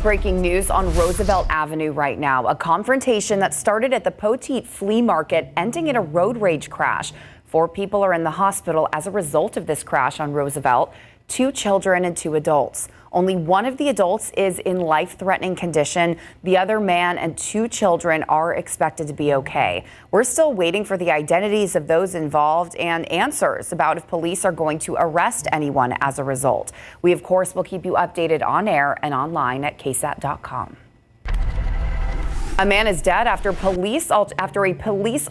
breaking news on Roosevelt Avenue right now. A confrontation that started at the Poteet Flea Market, ending in a road rage crash. 4 people are in the hospital as a result of this crash on Roosevelt. 2 children and 2 adults. Only one of the adults is in life-threatening condition. The other man and 2 children are expected to be okay. We're still waiting for the identities of those involved and answers about if police are going to arrest anyone as a result. We, of course, will keep you updated on air and online at KSAT.com. A man is dead after a police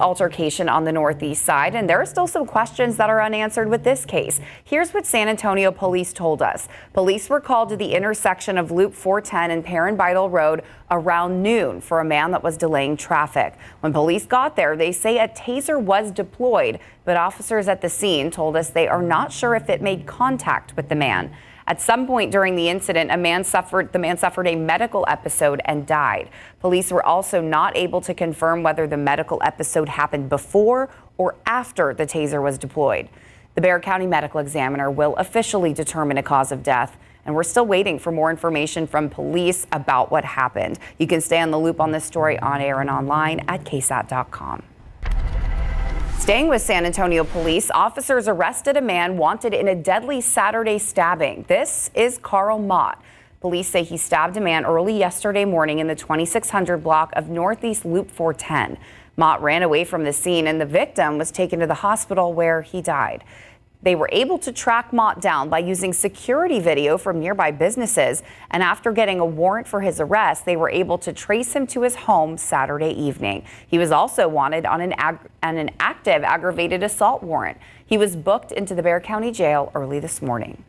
altercation on the northeast side, and there are still some questions that are unanswered with this case. Here's what San Antonio police told us. Police were called to the intersection of Loop 410 and Perrin Vital Road around noon for a man that was delaying traffic. When police got there, they say a taser was deployed, but officers at the scene told us they are not sure if it made contact with the man. At some point during the incident, the man suffered a medical episode and died. Police were also not able to confirm whether the medical episode happened before or after the taser was deployed. The Bexar County Medical Examiner will officially determine a cause of death, and we're still waiting for more information from police about what happened. You can stay on the loop on this story on air and online at KSAT.com. Staying with San Antonio police, officers arrested a man wanted in a deadly Saturday stabbing. This is Carl Mott. Police say he stabbed a man early yesterday morning in the 2600 block of Northeast Loop 410. Mott ran away from the scene and the victim was taken to the hospital where he died. They were able to track Mott down by using security video from nearby businesses, and after getting a warrant for his arrest, they were able to trace him to his home Saturday evening. He was also wanted on an active aggravated assault warrant. He was booked into the Bexar County Jail early this morning.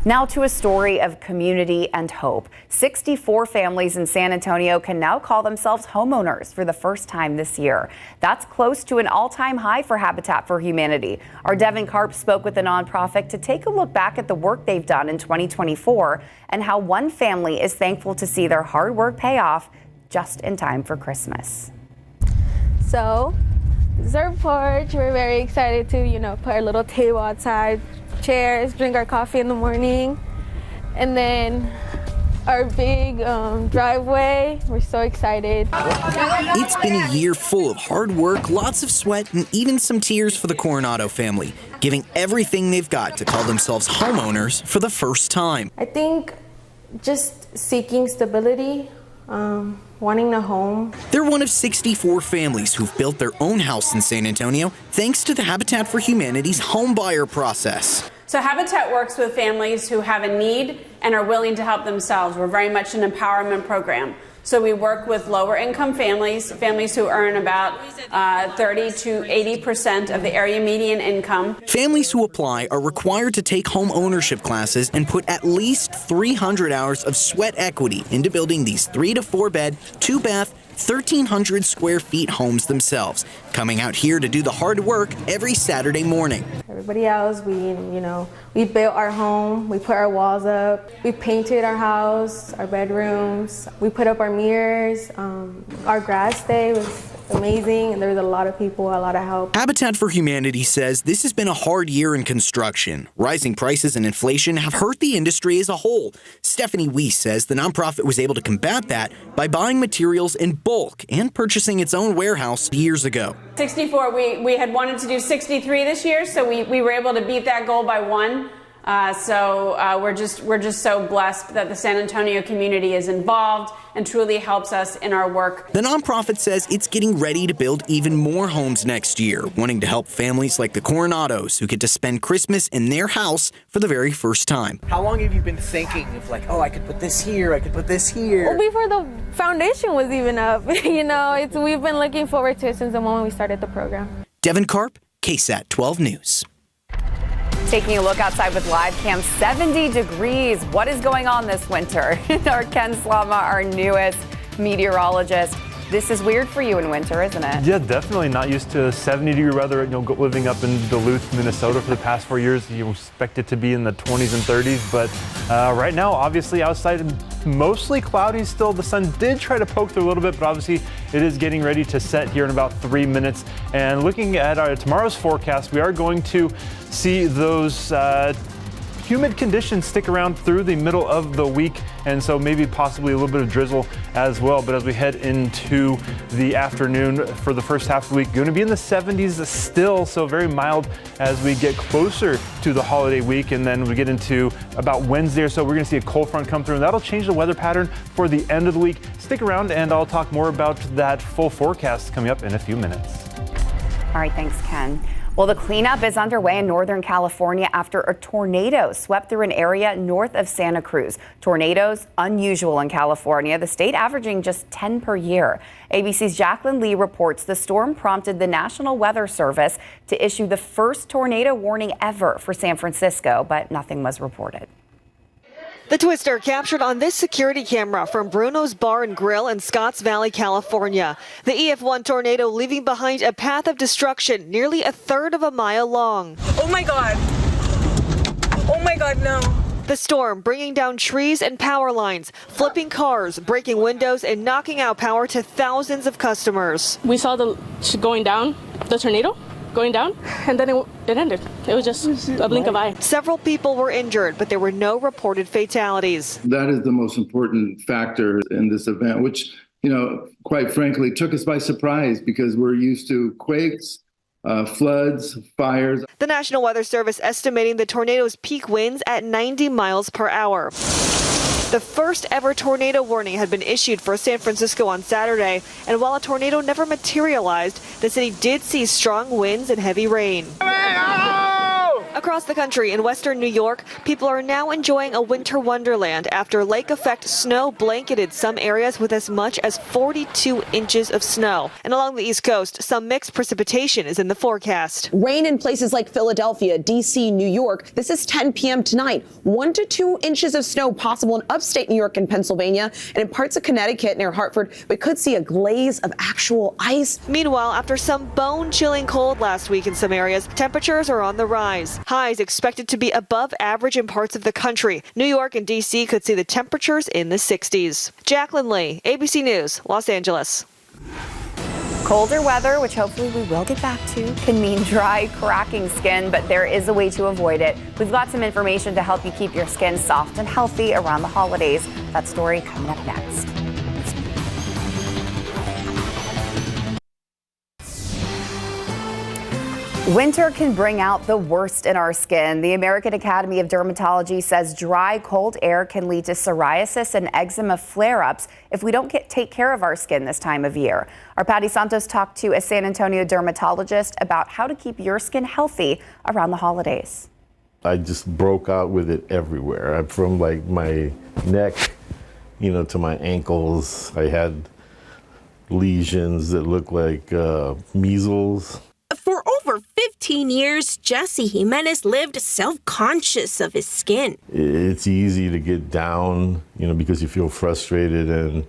Now to a story of community and hope. 64 families in San Antonio can now call themselves homeowners for the first time this year. That's close to an all-time high for Habitat for Humanity. Our Devin Karp spoke with the nonprofit to take a look back at the work they've done in 2024 and how one family is thankful to see their hard work pay off just in time for Christmas. So, this is our porch. We're very excited to, put our little table outside, chairs, drink our coffee in the morning, and then our big driveway. We're so excited. It's been a year full of hard work, lots of sweat, and even some tears for the Coronado family, giving everything they've got to call themselves homeowners for the first time. I think just seeking stability, wanting a home. They're one of 64 families who've built their own house in San Antonio thanks to the Habitat for Humanity's home buyer process. So Habitat works with families who have a need and are willing to help themselves. We're very much an empowerment program. So we work with lower income families who earn about 30 to 80% of the area median income. Families who apply are required to take home ownership classes and put at least 300 hours of sweat equity into building these 3 to 4 bed, 2 bath, 1,300 square feet homes themselves, coming out here to do the hard work every Saturday morning. Everybody else, we built our home, we put our walls up, we painted our house, our bedrooms, we put up our mirrors. Our grass day was amazing, and there was a lot of people, a lot of help. Habitat for Humanity says this has been a hard year in construction. Rising prices and inflation have hurt the industry as a whole. Stephanie Weiss says the nonprofit was able to combat that by buying materials in bulk and purchasing its own warehouse years ago. 64, we had wanted to do 63 this year, so we were able to beat that goal by 1. We're just so blessed that the San Antonio community is involved and truly helps us in our work. The nonprofit says it's getting ready to build even more homes next year, wanting to help families like the Coronados who get to spend Christmas in their house for the very first time. How long have you been thinking of I could put this here, I could put this here? Well, before the foundation was even up, we've been looking forward to it since the moment we started the program. Devin Karp, KSAT 12 News. Taking a look outside with live cam, 70 degrees. What is going on this winter? Our Ken Slama, our newest meteorologist. This is weird for you in winter, isn't it? Yeah, definitely not used to 70-degree weather. Living up in Duluth, Minnesota for the past 4 years, you expect it to be in the 20s and 30s. But right now, obviously outside, mostly cloudy still. The sun did try to poke through a little bit, but obviously it is getting ready to set here in about 3 minutes. And looking at tomorrow's forecast, we are going to see those humid conditions stick around through the middle of the week, and so maybe possibly a little bit of drizzle as well. But as we head into the afternoon for the first half of the week, going to be in the 70s still, so very mild as we get closer to the holiday week. And then we get into about Wednesday or so, we're going to see a cold front come through, and that'll change the weather pattern for the end of the week. Stick around, and I'll talk more about that full forecast coming up in a few minutes. All right, thanks, Ken. Well, the cleanup is underway in Northern California after a tornado swept through an area north of Santa Cruz. Tornadoes, unusual in California, the state averaging just 10 per year. ABC's Jacqueline Lee reports the storm prompted the National Weather Service to issue the first tornado warning ever for San Francisco, but nothing was reported. The twister captured on this security camera from Bruno's Bar and Grill in Scotts Valley, California. The EF1 tornado leaving behind a path of destruction nearly a third of a mile long. Oh my God. Oh my God, no. The storm bringing down trees and power lines, flipping cars, breaking windows, and knocking out power to thousands of customers. We saw the tornado going down, and then it ended. It was just a blink of eye. Several people were injured, but there were no reported fatalities. That is the most important factor in this event, which, quite frankly, took us by surprise because we're used to quakes, floods, fires. The National Weather Service estimating the tornado's peak winds at 90 miles per hour. The first ever tornado warning had been issued for San Francisco on Saturday, and while a tornado never materialized, the city did see strong winds and heavy rain. Across the country in western New York, people are now enjoying a winter wonderland after lake-effect snow blanketed some areas with as much as 42 inches of snow. And along the East Coast, some mixed precipitation is in the forecast. Rain in places like Philadelphia, D.C., New York. This is 10 p.m. tonight. 1 to 2 inches of snow possible in upstate New York and Pennsylvania. And in parts of Connecticut near Hartford, we could see a glaze of actual ice. Meanwhile, after some bone-chilling cold last week in some areas, temperatures are on the rise. Highs expected to be above average in parts of the country. New York and D.C. could see the temperatures in the 60s. Jacqueline Lee, ABC News, Los Angeles. Colder weather, which hopefully we will get back to, can mean dry, cracking skin, but there is a way to avoid it. We've got some information to help you keep your skin soft and healthy around the holidays. That story coming up next. Winter can bring out the worst in our skin. The American Academy of Dermatology says dry, cold air can lead to psoriasis and eczema flare-ups if we don't take care of our skin this time of year. Our Patty Santos talked to a San Antonio dermatologist about how to keep your skin healthy around the holidays. I just broke out with it everywhere. From like my neck, to my ankles. I had lesions that looked like measles. For over 15 years, Jesse Jimenez lived self-conscious of his skin. It's easy to get down, because you feel frustrated and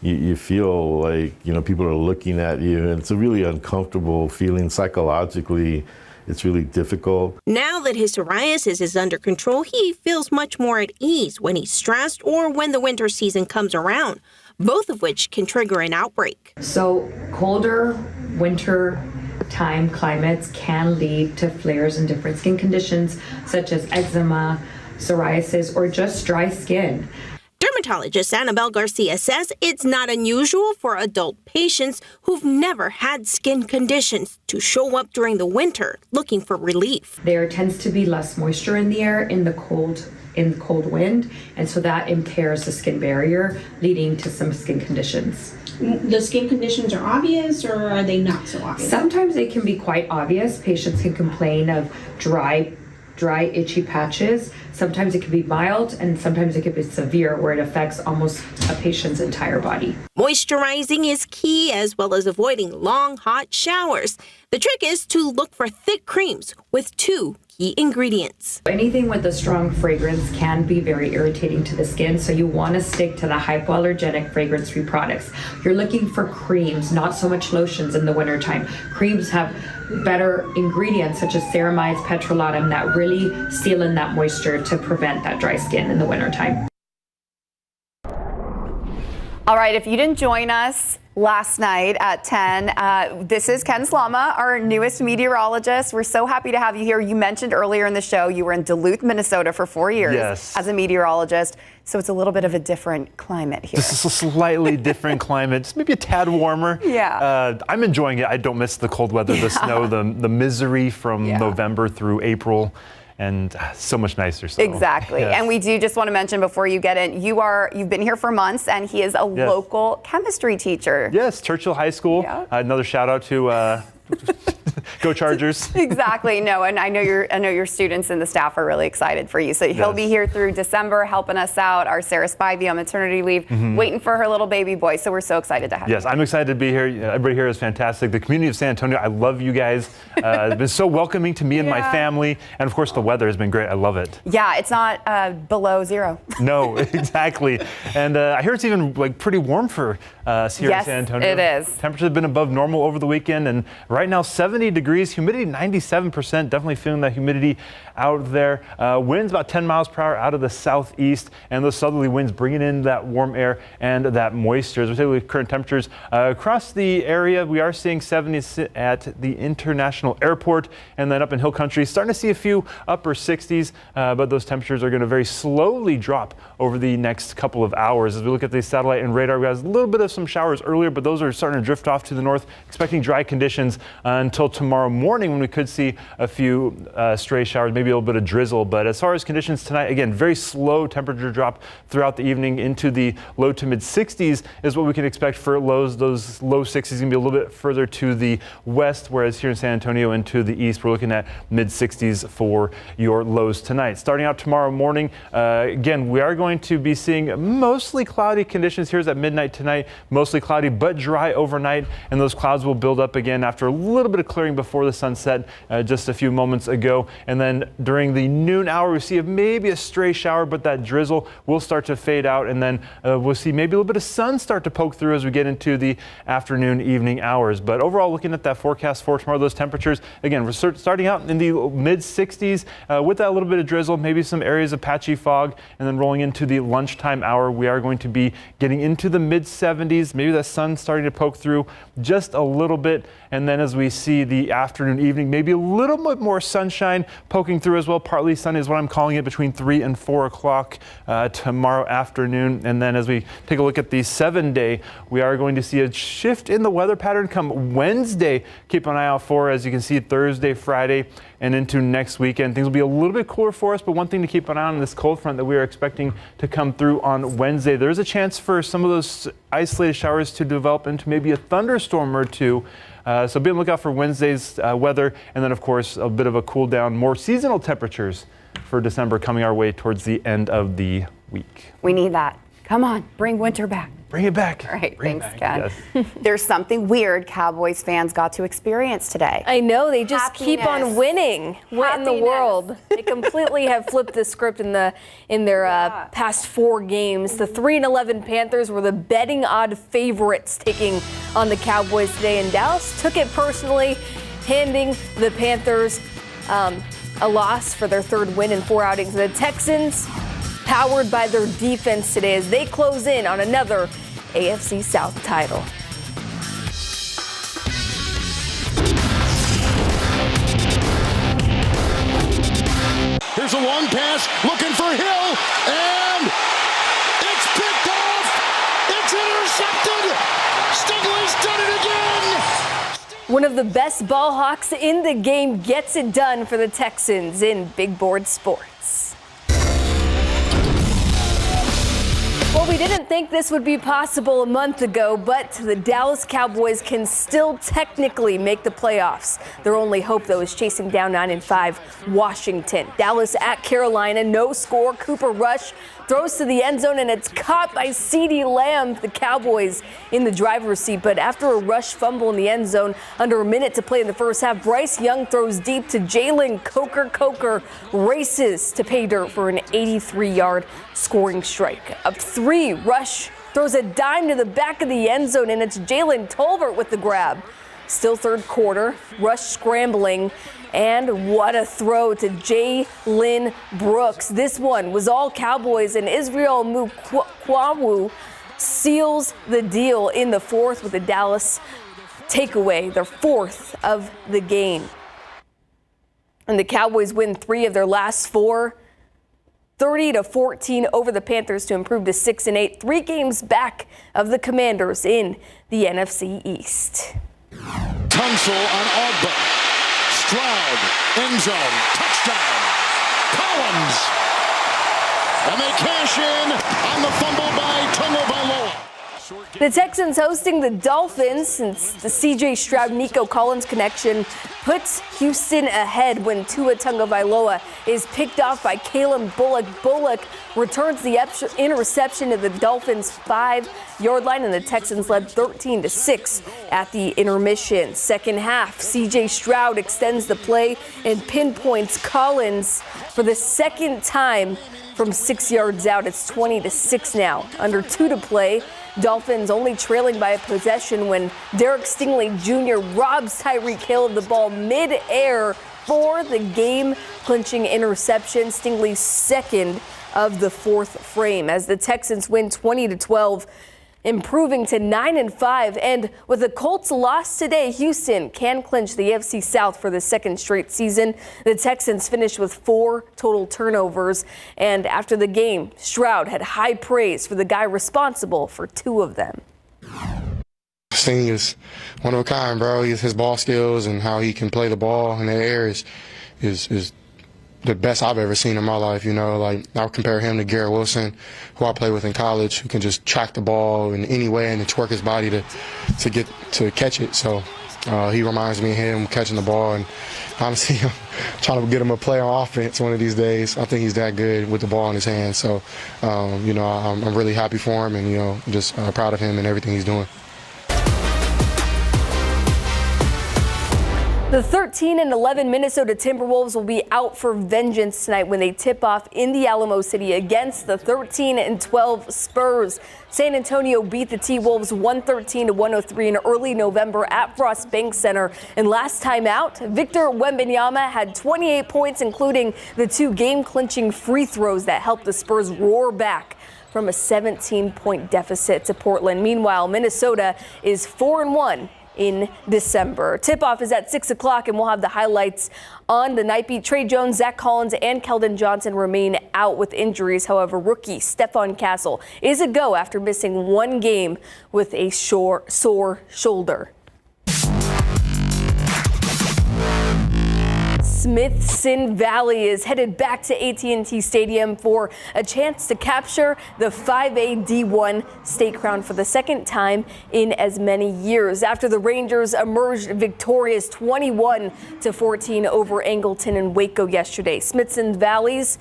you feel like, people are looking at you. And it's a really uncomfortable feeling psychologically. It's really difficult. Now that his psoriasis is under control, he feels much more at ease when he's stressed or when the winter season comes around, both of which can trigger an outbreak. So colder winter time climates can lead to flares in different skin conditions such as eczema, psoriasis, or just dry skin. Dermatologist Annabelle Garcia says it's not unusual for adult patients who've never had skin conditions to show up during the winter looking for relief. There tends to be less moisture in the air in the cold wind, and so that impairs the skin barrier, leading to some skin conditions. The skin conditions are obvious, or are they not so obvious? Sometimes they can be quite obvious. Patients can complain of dry, itchy patches. Sometimes it can be mild, and sometimes it can be severe, where it affects almost a patient's entire body. Moisturizing is key, as well as avoiding long, hot showers. The trick is to look for thick creams with 2 key ingredients. Anything with a strong fragrance can be very irritating to the skin, so you want to stick to the hypoallergenic fragrance-free products. You're looking for creams, not so much lotions in the wintertime. Creams have better ingredients such as ceramides, petrolatum that really seal in that moisture to prevent that dry skin in the wintertime. All right, if you didn't join us last night at 10, this is Ken Slama, our newest meteorologist. We're so happy to have you here. You mentioned earlier in the show you were in Duluth, Minnesota for 4 years as a meteorologist. So it's a little bit of a different climate here. This is a slightly different climate, just maybe a tad warmer. Yeah. I'm enjoying it. I don't miss the cold weather, the snow, the misery from November through April. And so much nicer. So, exactly. yes. And we do just want to mention before you get in, you've been here for months, and he is a local chemistry teacher. Yes, Churchill High School. Yeah. Another shout out to Go Chargers. Exactly. No, and I know your students and the staff are really excited for you. So he'll be here through December helping us out. Our Sarah Spivey on maternity leave, waiting for her little baby boy. So we're so excited to have you. Yes, I'm excited to be here. Everybody here is fantastic. The community of San Antonio, I love you guys. It's been so welcoming to me and my family. And of course, the weather has been great. I love it. Yeah, it's not below zero. No, exactly. And I hear it's even pretty warm for us here in San Antonio. It is. Temperatures have been above normal over the weekend, and right now 70 degrees, humidity 97%. Definitely feeling that humidity out there. Winds about 10 miles per hour out of the southeast, and those southerly winds bringing in that warm air and that moisture. As we take a look at current temperatures across the area, we are seeing 70 at the International Airport, and then up in Hill Country, starting to see a few upper 60s, but those temperatures are going to very slowly drop over the next couple of hours. As we look at the satellite and radar, we have a little bit of some showers earlier, but those are starting to drift off to the north, expecting dry conditions until tomorrow morning, when we could see a few stray showers, maybe a little bit of drizzle. But as far as conditions tonight, again, very slow temperature drop throughout the evening into the low to mid 60s is what we can expect for lows. Those low 60s going to be a little bit further to the west, whereas here in San Antonio and to the east, we're looking at mid 60s for your lows tonight. Starting out tomorrow morning, again, we are going to be seeing mostly cloudy conditions here at midnight tonight, mostly cloudy but dry overnight, and those clouds will build up again after a little bit of clearing before the sunset just a few moments ago. And then during the noon hour, we see maybe a stray shower, but that drizzle will start to fade out, and then we'll see maybe a little bit of sun start to poke through as we get into the afternoon, evening hours. But overall, looking at that forecast for tomorrow, those temperatures, again, we're starting out in the mid 60s with that little bit of drizzle, maybe some areas of patchy fog, and then rolling into the lunchtime hour, we are going to be getting into the mid 70s, maybe the sun starting to poke through just a little bit. And then as we see the afternoon, evening, maybe a little bit more sunshine poking through as well. Partly sunny is what I'm calling it, between 3 and 4 o'clock tomorrow afternoon. And then as we take a look at the 7-day, we are going to see a shift in the weather pattern come Wednesday. Keep an eye out for, as you can see, Thursday, Friday, and into next weekend. Things will be a little bit cooler for us, but one thing to keep an eye on this cold front that we are expecting to come through on Wednesday. There's a chance for some of those isolated showers to develop into maybe a thunderstorm or two. So be on the lookout for Wednesday's weather, and then of course a bit of a cool down, more seasonal temperatures for December coming our way towards the end of the week. We need that. Come on, bring winter back. Bring it back. All right, thanks, Ken. Yes. There's something weird Cowboys fans got to experience today. I know, they just keep on winning. What in the world? They completely have flipped the script in their past 4 games. The 3-11 Panthers were the betting odd favorites taking on the Cowboys today, and Dallas took it personally, handing the Panthers a loss for their 3rd win in 4 outings. The Texans, powered by their defense today, as they close in on another AFC South title. Here's a long pass, looking for Hill, and it's picked off! It's intercepted! Stingley's done it again! One of the best ball hawks in the game gets it done for the Texans in Big Board Sports. Well, we didn't think this would be possible a month ago, but the Dallas Cowboys can still technically make the playoffs. Their only hope, though, is chasing down 9-5 Washington. Dallas at Carolina, no score. Cooper Rush throws to the end zone, and it's caught by CeeDee Lamb. The Cowboys in the driver's seat, but after a Rush fumble in the end zone, under a minute to play in the first half, Bryce Young throws deep to Jalen Coker. Coker races to pay dirt for an 83-yard scoring strike. Up 3, Rush throws a dime to the back of the end zone, and it's Jalen Tolbert with the grab. Still 3rd quarter, Rush scrambling, and what a throw to Jalen Brooks. This one was all Cowboys, and Israel Mukwawu seals the deal in the fourth with the Dallas takeaway, their fourth of the game. And the Cowboys win 3 of their last 4, 30-14 over the Panthers to improve to 6-8, 3 games back of the Commanders in the NFC East. Tunsil on Ogba. Stroud, end zone, touchdown. Collins. And they cash in on the fumble by Tagovailoa. The Texans hosting the Dolphins, since the C.J. Stroud-Nico Collins connection puts Houston ahead when Tua Tagovailoa is picked off by Kalen Bullock. Bullock returns the interception to the Dolphins' 5-yard line, and the Texans led 13-6 at the intermission. Second half, C.J. Stroud extends the play and pinpoints Collins for the second time from 6 yards out. It's 20-6 now. Under 2 to play. Dolphins only trailing by a possession when Derek Stingley Jr. robs Tyreek Hill of the ball mid-air for the game-clinching interception. Stingley's second of the fourth frame as the Texans win 20-12, improving to 9-5. And with the Colts loss today, Houston can clinch the AFC South for the second straight season. The Texans finished with 4 total turnovers. And after the game, Stroud had high praise for the guy responsible for 2 of them. Sting is one of a kind, bro. His ball skills and how he can play the ball in the air is the best I've ever seen in my life. You know, like I'll compare him to Garrett Wilson, who I played with in college, who can just track the ball in any way and then twerk his body to catch it. So he reminds me of him catching the ball, and honestly, I'm trying to get him a play on offense one of these days. I think he's that good with the ball in his hands. So, you know, I'm really happy for him, and you know, just proud of him and everything he's doing. The 13-11 Minnesota Timberwolves will be out for vengeance tonight when they tip off in the Alamo City against the 13-12 Spurs. San Antonio beat the T-Wolves 113-103 in early November at Frost Bank Center. And last time out, Victor Wembanyama had 28 points, including the 2 game-clinching free throws that helped the Spurs roar back from a 17-point deficit to Portland. Meanwhile, Minnesota is 4-1 in December. Tip-off is at 6 o'clock, and we'll have the highlights on the night beat. Trey Jones, Zach Collins, and Keldon Johnson remain out with injuries. However, rookie Stephon Castle is a go after missing 1 game with a sore shoulder. Smithson Valley is headed back to AT&T Stadium for a chance to capture the 5A D1 state crown for the second time in as many years. After the Rangers emerged victorious 21-14 over Angleton and Waco yesterday. Smithson Valley's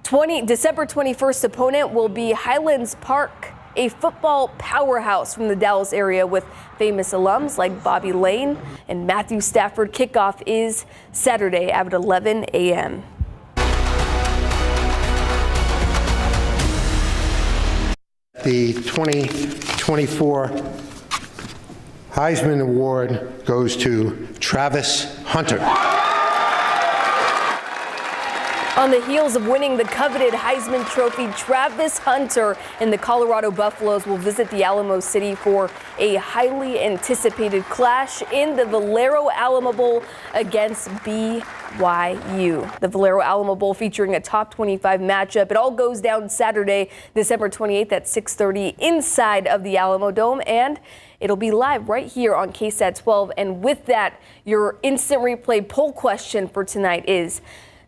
December 21st opponent will be Highlands Park, a football powerhouse from the Dallas area with famous alums like Bobby Lane and Matthew Stafford. Kickoff is Saturday at 11 a.m. The 2024 Heisman Award goes to Travis Hunter. On the heels of winning the coveted Heisman Trophy, Travis Hunter and the Colorado Buffaloes will visit the Alamo City for a highly anticipated clash in the Valero Alamo Bowl against BYU. The Valero Alamo Bowl featuring a top 25 matchup. It all goes down Saturday, December 28th at 6:30 inside of the Alamo Dome, and it'll be live right here on KSAT 12. And with that, your instant replay poll question for tonight is: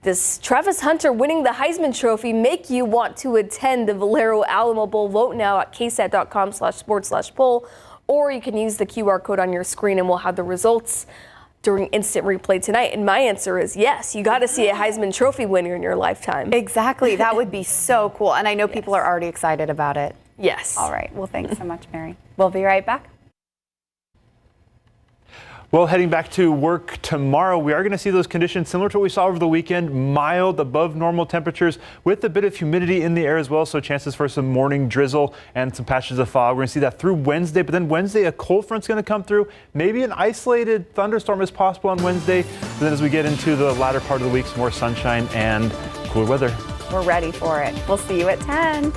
does Travis Hunter winning the Heisman Trophy make you want to attend the Valero Alamo Bowl? Vote now at ksat.com/sports/poll, or you can use the QR code on your screen and we'll have the results during instant replay tonight. And my answer is yes, you got to see a Heisman Trophy winner in your lifetime. Exactly. That would be so cool. And I know people are already excited about it. Yes. All right. Well, thanks so much, Mary. We'll be right back. Well, heading back to work tomorrow, we are going to see those conditions similar to what we saw over the weekend, mild, above normal temperatures with a bit of humidity in the air as well. So chances for some morning drizzle and some patches of fog. We're going to see that through Wednesday, but then Wednesday, a cold front's going to come through. Maybe an isolated thunderstorm is possible on Wednesday. But then as we get into the latter part of the week, some more sunshine and cooler weather. We're ready for it. We'll see you at 10.